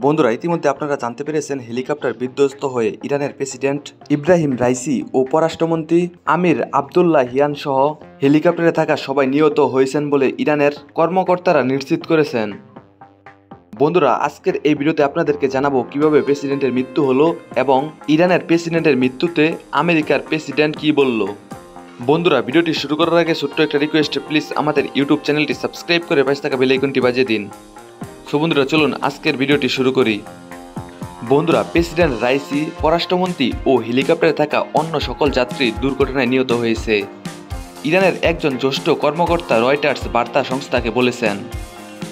বন্ধুরা, ইতিমধ্যে আপনারা জানতে পেরেছেন হেলিকপ্টার বিধ্বস্ত হয়ে ইরানের প্রেসিডেন্ট ইব্রাহিম রাইসি ও পররাষ্ট্রমন্ত্রী আমির আবদুল্লাহিয়ান সহ হেলিকপ্টারে থাকা সবাই নিহত হয়েছেন বলে ইরানের কর্মকর্তারা নিশ্চিত করেছেন। বন্ধুরা, আজকের এই ভিডিওতে আপনাদেরকে জানাবো কিভাবে প্রেসিডেন্টের মৃত্যু হলো এবং ইরানের প্রেসিডেন্টের মৃত্যুতে আমেরিকার প্রেসিডেন্ট কি বলল। বন্ধুরা, ভিডিওটি শুরু করার আগে ছোট্ট একটা রিকোয়েস্ট, প্লিজ আমাদের ইউটিউব চ্যানেলটি সাবস্ক্রাইব করে পাশে থাকা বেল আইকনটি বাজিয়ে দিন। সো বন্ধুরা, চলুন আজকের ভিডিওটি শুরু করি। বন্ধুরা, প্রেসিডেন্ট রাইসি, পররাষ্ট্রমন্ত্রী ও হেলিকপ্টারে থাকা অন্য সকল যাত্রী দুর্ঘটনায় নিহত হয়েছে। ইরানের একজন জ্যেষ্ঠ কর্মকর্তা রয়টার্স বার্তা সংস্থাকে বলেছেন,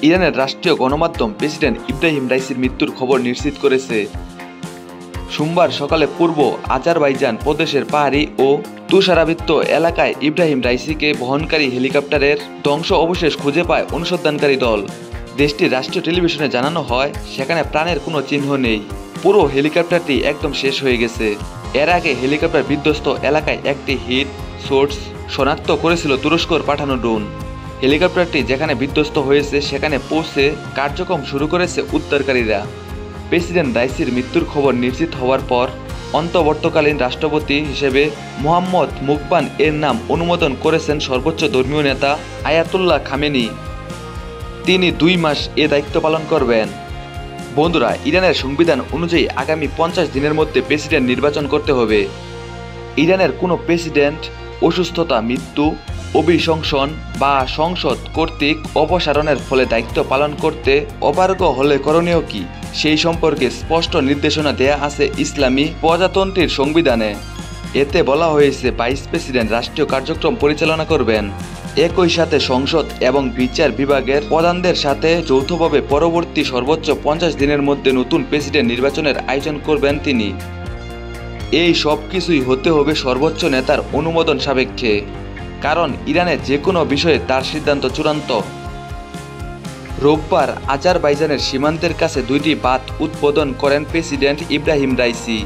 ইরানের রাষ্ট্রীয় গণমাধ্যম প্রেসিডেন্ট ইব্রাহিম রাইসির মৃত্যুর খবর নিশ্চিত করেছে। সোমবার সকালে পূর্ব আজারবাইজান প্রদেশের পাহাড়ি ও তুষারাবৃত এলাকায় ইব্রাহিম রাইসিকে বহনকারী হেলিকপ্টারের ধ্বংস অবশেষ খুঁজে পায় অনুসন্ধানকারী দল। দেশটির রাষ্ট্রীয় টেলিভিশনে জানানো হয়, সেখানে প্রাণের কোনো চিহ্ন নেই। পুরো হেলিকপ্টারটি একদম শেষ হয়ে গেছে। এর আগে হেলিকপ্টার বিধ্বস্ত এলাকায় একটি হিট সোর্স শনাক্ত করেছিল তুরস্কর পাঠানো ড্রোন। হেলিকপ্টারটি যেখানে বিধ্বস্ত হয়েছে সেখানে পৌঁছে কার্যক্রম শুরু করেছে উদ্ধারকারীরা। প্রেসিডেন্ট রাইসির মৃত্যুর খবর নিশ্চিত হওয়ার পর অন্তর্বর্তীকালীন রাষ্ট্রপতি হিসেবে মোহাম্মদ মুকবান এর নাম অনুমোদন করেছেন সর্বোচ্চ ধর্মীয় নেতা আয়াতুল্লাহ খামেনি। তিনি 2 মাস এ দায়িত্ব পালন করবেন। বন্ধুরা, ইরানের সংবিধান অনুযায়ী আগামী 50 দিনের মধ্যে প্রেসিডেন্ট নির্বাচন করতে হবে। ইরানের কোনো প্রেসিডেন্ট অসুস্থতা, মৃত্যু, অভিশংসন বা সংসদ কর্তৃক অপসারণের ফলে দায়িত্ব পালন করতে অপারগ হলে করণীয় কি, সেই সম্পর্কে স্পষ্ট নির্দেশনা দেয়া আছে ইসলামী প্রজাতন্ত্রের সংবিধানে। এতে বলা হয়েছে, ভাইস প্রেসিডেন্ট রাষ্ট্রীয় কার্যক্রম পরিচালনা করবেন। একই সাথে সংসদ এবং বিচার বিভাগের প্রধানদের সাথে যৌথভাবে পরবর্তী সর্বোচ্চ 50 দিনের মধ্যে নতুন প্রেসিডেন্ট নির্বাচনের আয়োজন করবেন তিনি। এই সব কিছুই হতে হবে সর্বোচ্চ নেতার অনুমোদন সাপেক্ষে, কারণ ইরানের যে কোনো বিষয়ে তার সিদ্ধান্ত চূড়ান্ত। রোববার আজারবাইজানের সীমান্তের কাছে 2টি বাঁধ উদ্বোধন করেন প্রেসিডেন্ট ইব্রাহিম রাইসি।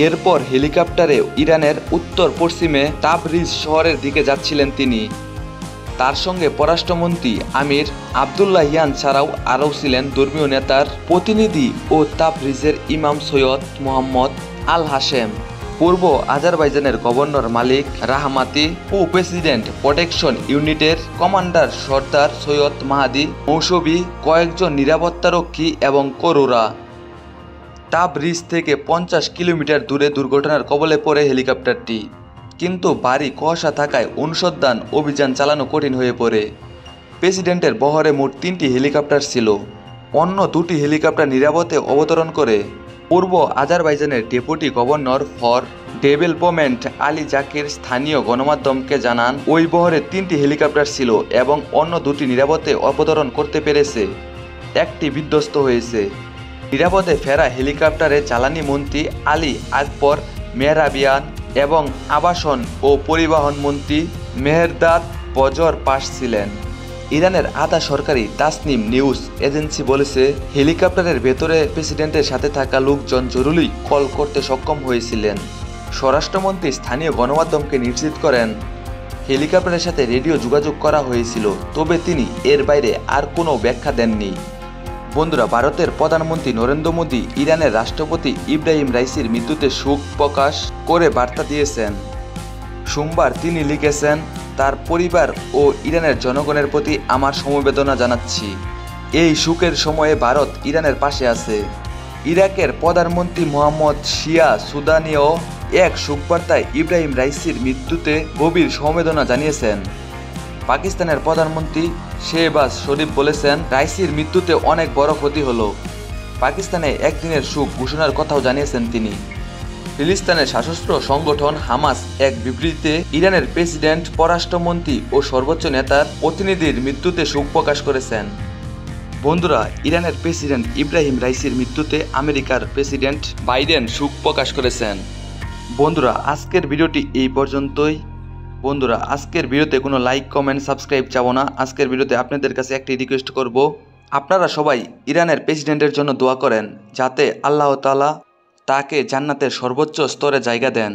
এরপর হেলিকপ্টারে ইরানের উত্তর পশ্চিমে তাবরিজ শহরের দিকে যাচ্ছিলেন তিনি। তার সঙ্গে পররাষ্ট্রমন্ত্রী আমির আবদুল্লাহিয়ান ছাড়াও আরও ছিলেন ধর্মীয় নেতার প্রতিনিধি ও তাবরিজের ইমাম সৈয়দ মোহাম্মদ আল হাশেম, পূর্ব আজারবাইজানের গভর্নর মালিক রাহমাতি ও প্রেসিডেন্ট প্রোটেকশন ইউনিটের কমান্ডার সর্দার সৈয়দ মাহাদি মৌসবি, কয়েকজন নিরাপত্তারক্ষী এবং করুরা। তাবরিজ থেকে 50 কিলোমিটার দূরে দুর্ঘটনার কবলে পড়ে হেলিকপ্টারটি, কিন্তু ভারী কুয়াশা থাকায় অনুসন্ধান অভিযান চালানো কঠিন হয়ে পড়ে। প্রেসিডেন্টের বহরে মোট 3টি হেলিকপ্টার ছিল। অন্য 2টি হেলিকপ্টার নিরাপদে অবতরণ করে। পূর্ব আজারবাইজানের deputy governor for development Ali Zakir স্থানীয় গণমাধ্যমকে জানান, ওই বহরে 3টি হেলিকপ্টার ছিল এবং অন্য 2টি নিরাপদে অবতরণ করতে পেরেছে। একটি বিধ্বস্ত হয়েছে। নিরাপদে ফেরা হেলিকপ্টারে জ্বালানি মন্ত্রী আলী আকবর মেহরাবিয়ান এবং আবাসন ও পরিবহন মন্ত্রী মেহেরদাদ বজর পাশ ছিলেন। ইরানের আধা সরকারি তাসনিম নিউজ এজেন্সি বলেছে, হেলিকপ্টারের ভেতরে প্রেসিডেন্টের সাথে থাকা লোকজন জরুরি কল করতে সক্ষম হয়েছিলেন। স্বরাষ্ট্রমন্ত্রী স্থানীয় গণমাধ্যমকে নিশ্চিত করেন, হেলিকপ্টারের সাথে রেডিও যোগাযোগ করা হয়েছিল, তবে তিনি এর বাইরে আর কোনো ব্যাখ্যা দেননি। বন্ধুরা, ভারতের প্রধানমন্ত্রী নরেন্দ্র মোদী ইরানের রাষ্ট্রপতি ইব্রাহিম রাইসির মৃত্যুতে শোক প্রকাশ করে বার্তা দিয়েছেন। সোমবার তিনি লিখেছেন, তার পরিবার ও ইরানের জনগণের প্রতি আমার সমবেদনা জানাচ্ছি। এই শোকের সময়ে ভারত ইরানের পাশে আছে। ইরাকের প্রধানমন্ত্রী মোহাম্মদ শিয়া সুদানিও এক শোকবার্তায় ইব্রাহিম রাইসির মৃত্যুতে গভীর সমবেদনা জানিয়েছেন। পাকিস্তানের প্রধানমন্ত্রী শেহবাজ শরীফ বলেছেন, রাইসির মৃত্যুতে অনেক বড় ক্ষতি হলো। পাকিস্তানে একদিনের শোক ঘোষণার কথাও জানিয়েছেন তিনি। ফিলিস্তিনের সশস্ত্র সংগঠন হামাস এক বিবৃতিতে ইরানের প্রেসিডেন্ট, পররাষ্ট্রমন্ত্রী ও সর্বোচ্চ নেতার প্রতিনিধির মৃত্যুতে শোক প্রকাশ করেছেন। বন্ধুরা, ইরানের প্রেসিডেন্ট ইব্রাহিম রাইসির মৃত্যুতে আমেরিকার প্রেসিডেন্ট বাইডেন শোক প্রকাশ করেছেন। বন্ধুরা, আজকের ভিডিওটি এই পর্যন্তই। বন্ধুরা, আজকের ভিডিওতে কোনো লাইক, কমেন্ট, সাবস্ক্রাইব চাবো না। আজকের ভিডিওতে আপনাদের কাছে একটি রিকোয়েস্ট করব, আপনারা সবাই ইরানের প্রেসিডেন্টের জন্য দোয়া করেন, যাতে আল্লাহ তাআলা তাকে জান্নাতের সর্বোচ্চ স্তরে জায়গা দেন।